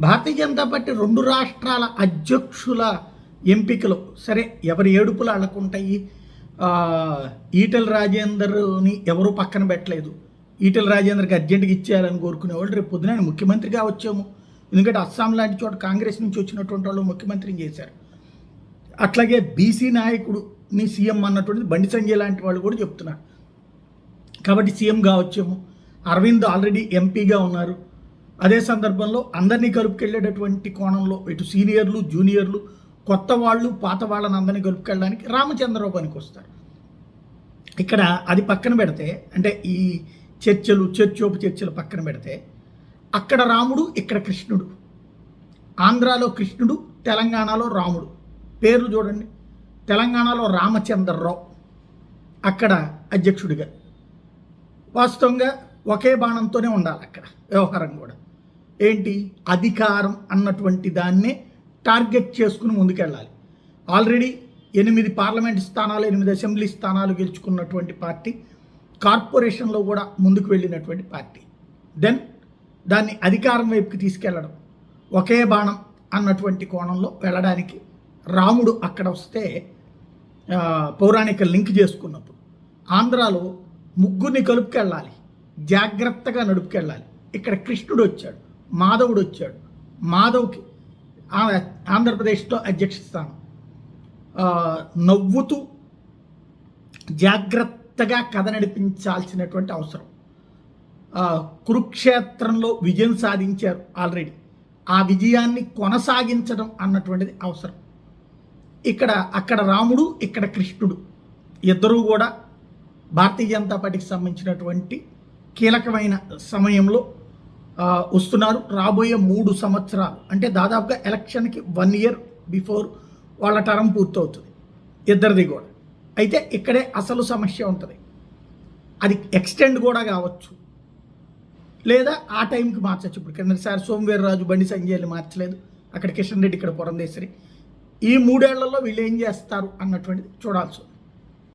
Bharatiya Janata party 2 రాష్ట్రాల అధ్యక్షుల ఎంపికలు సరే ఎవరి ఏడుపులు అళ్ళకుంటాయి. ఈటెల రాజేందర్ని ఎవరూ పక్కన పెట్టలేదు. ఈటెల రాజేందర్కి అర్జెంటుగా ఇచ్చేయాలని కోరుకునేవాళ్ళు రేపు పొద్దున ఆయన ముఖ్యమంత్రిగా వచ్చాము. ఎందుకంటే అస్సాం లాంటి చోట కాంగ్రెస్ నుంచి వచ్చినటువంటి వాళ్ళు ముఖ్యమంత్రిని చేశారు. అట్లాగే బీసీ నాయకుడుని సీఎం అన్నటువంటిది బండి సంజయ్ లాంటి వాళ్ళు కూడా చెప్తున్నారు. కాబట్టి సీఎంగా వచ్చాము. అరవింద్ ఆల్రెడీ ఎంపీగా ఉన్నారు. అదే సందర్భంలో అందరినీ కలుపుకెళ్ళేటటువంటి కోణంలో ఇటు సీనియర్లు జూనియర్లు కొత్త వాళ్ళు పాత వాళ్ళని అందరినీ కలుపుకెళ్ళడానికి రామచంద్రరావు పనికి వస్తారు. ఇక్కడ అది పక్కన పెడితే అంటే ఈ చర్చలు పక్కన పెడితే అక్కడ రాముడు ఇక్కడ కృష్ణుడు, ఆంధ్రాలో కృష్ణుడు తెలంగాణలో రాముడు. పేర్లు చూడండి, తెలంగాణలో రామచంద్రరావు అక్కడ అధ్యక్షుడిగా. వాస్తవంగా ఒకే బాణంతోనే ఉండాలి అక్కడ వ్యవహారం కూడా. ఏంటి అధికారం అన్నటువంటి దాన్నే టార్గెట్ చేసుకుని ముందుకెళ్ళాలి. ఆల్రెడీ 8 పార్లమెంట్ స్థానాలు 8 అసెంబ్లీ స్థానాలు గెలుచుకున్నటువంటి పార్టీ, కార్పొరేషన్లో కూడా ముందుకు వెళ్ళినటువంటి పార్టీ. దెన్ దాన్ని అధికారం వైపుకి తీసుకెళ్ళడం ఒకే బాణం అన్నటువంటి కోణంలో వెళ్ళడానికి రాముడు అక్కడ వస్తే పౌరాణిక లింక్ చేసుకున్నప్పుడు ఆంధ్రాలో ముగ్గురిని కలుపుకెళ్ళాలి, జాగ్రత్తగా నడుపుకెళ్ళాలి. ఇక్కడ కృష్ణుడు వచ్చాడు, మాధవుడు వచ్చాడు. మాధవ్కి ఆంధ్రప్రదేశ్లో అధ్యక్ష స్థానం. నవ్వుతూ జాగ్రత్తగా కథ నడిపించాల్సినటువంటి అవసరం. కురుక్షేత్రంలో విజయం సాధించారు ఆల్రెడీ. ఆ విజయాన్ని కొనసాగించడం అన్నటువంటిది అవసరం. అక్కడ రాముడు ఇక్కడ కృష్ణుడు ఇద్దరూ కూడా భారతీయ జనతా పార్టీకి సంబంధించినటువంటి కీలకమైన సమయంలో వస్తున్నారు. రాబోయే 3 సంవత్సరాలు అంటే దాదాపుగా ఎలక్షన్కి 1 ఇయర్ బిఫోర్ వాళ్ళ టర్మ్ పూర్తవుతుంది ఇద్దరిది కూడా. అయితే ఇక్కడే అసలు సమస్య ఉంటుంది. అది ఎక్స్టెండ్ కూడా కావచ్చు, లేదా ఆ టైంకి మార్చచ్చు. ఇప్పుడు కిందసారి సోమవీర్రాజు బండి సంజయ్ని మార్చలేదు, అక్కడ కిషన్ రెడ్డి ఇక్కడ పురంధేశ్వరి. ఈ 3 ఏళ్లలో వీళ్ళు ఏం చేస్తారు అన్నటువంటిది చూడాల్సి.